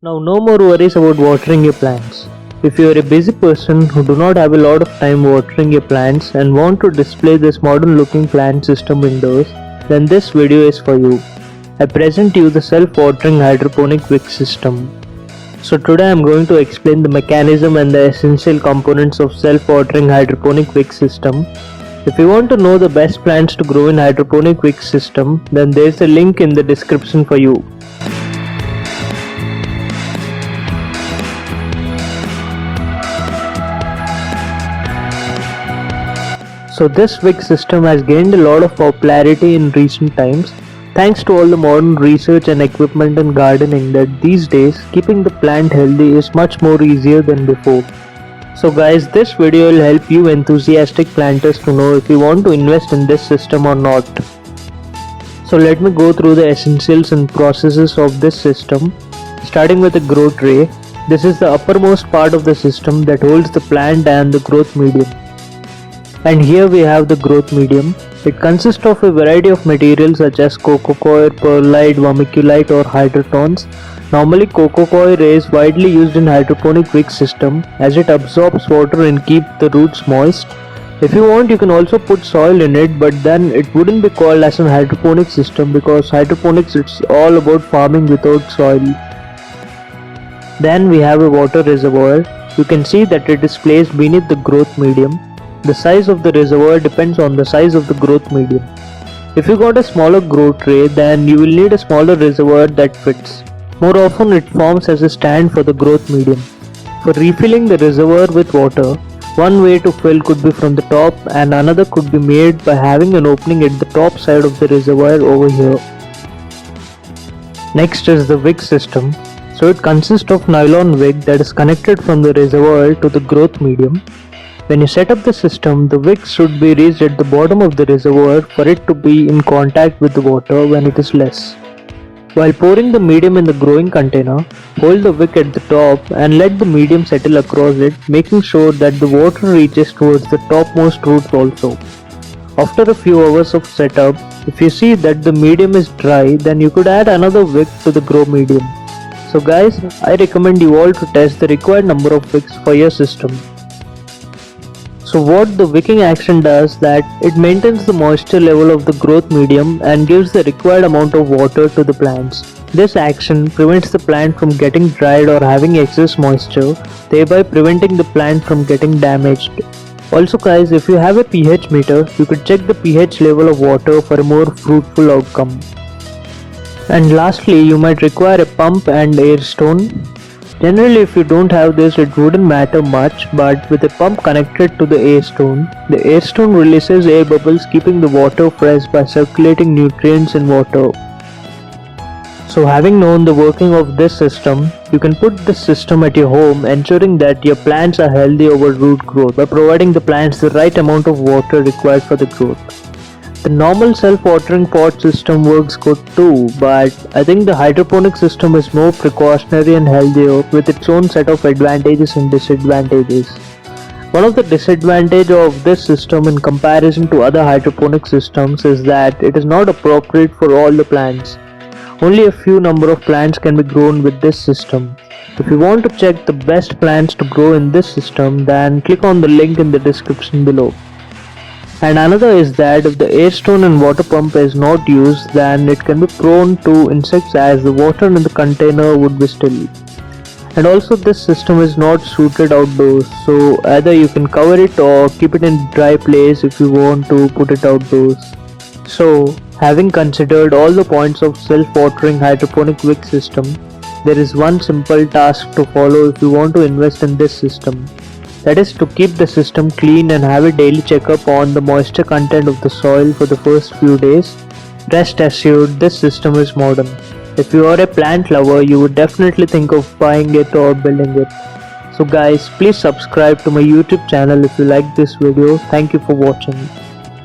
Now no more worries about watering your plants. If you are a busy person who do not have a lot of time watering your plants and want to display this modern looking plant system indoors, then this video is for you. I present you the self-watering hydroponic wick system. So today I am going to explain the mechanism and the essential components of self-watering hydroponic wick system. If you want to know the best plants to grow in hydroponic wick system, then there is a link in the description for you. So this wick system has gained a lot of popularity in recent times thanks to all the modern research and equipment in gardening that these days keeping the plant healthy is much more easier than before. So guys, this video will help you enthusiastic planters to know if you want to invest in this system or not. So let me go through the essentials and processes of this system, starting with the grow tray. This is the uppermost part of the system that holds the plant and the growth medium. And here we have the growth medium. It consists of a variety of materials such as coco coir, perlite, vermiculite or hydrotones. Normally coco coir is widely used in hydroponic wick system as it absorbs water and keeps the roots moist. If you want, you can also put soil in it, but then it wouldn't be called as an hydroponic system because hydroponics it's all about farming without soil. Then we have a water reservoir. You can see that it is placed beneath the growth medium. The size of the reservoir depends on the size of the growth medium. If you got a smaller grow tray, then you will need a smaller reservoir that fits. More often it forms as a stand for the growth medium. For refilling the reservoir with water, one way to fill could be from the top and another could be made by having an opening at the top side of the reservoir over here. Next is the wick system. So it consists of nylon wick that is connected from the reservoir to the growth medium. When you set up the system, the wick should be raised at the bottom of the reservoir for it to be in contact with the water when it is less. While pouring the medium in the growing container, hold the wick at the top and let the medium settle across it, making sure that the water reaches towards the topmost roots also. After a few hours of setup, if you see that the medium is dry, then you could add another wick to the grow medium. So guys, I recommend you all to test the required number of wicks for your system. So what the wicking action does that it maintains the moisture level of the growth medium and gives the required amount of water to the plants. This action prevents the plant from getting dried or having excess moisture, thereby preventing the plant from getting damaged. Also guys, if you have a pH meter, you could check the pH level of water for a more fruitful outcome. And lastly, you might require a pump and air stone. Generally, if you don't have this, it wouldn't matter much, but with a pump connected to the air stone releases air bubbles keeping the water fresh by circulating nutrients in water. So having known the working of this system, you can put this system at your home, ensuring that your plants are healthy over root growth by providing the plants the right amount of water required for the growth. The normal self-watering pot system works good too, but I think the hydroponic system is more precautionary and healthier with its own set of advantages and disadvantages. One of the disadvantages of this system in comparison to other hydroponic systems is that it is not appropriate for all the plants. Only a few number of plants can be grown with this system. If you want to check the best plants to grow in this system, then click on the link in the description below. And another is that if the air stone and water pump is not used, then it can be prone to insects as the water in the container would be still. And also this system is not suited outdoors, so either you can cover it or keep it in a dry place if you want to put it outdoors. So having considered all the points of self-watering hydroponic wick system, there is one simple task to follow if you want to invest in this system. That is to keep the system clean and have a daily checkup on the moisture content of the soil for the first few days. Rest assured, this system is modern. If you are a plant lover, you would definitely think of buying it or building it. So guys, please subscribe to my YouTube channel if you like this video. Thank you for watching.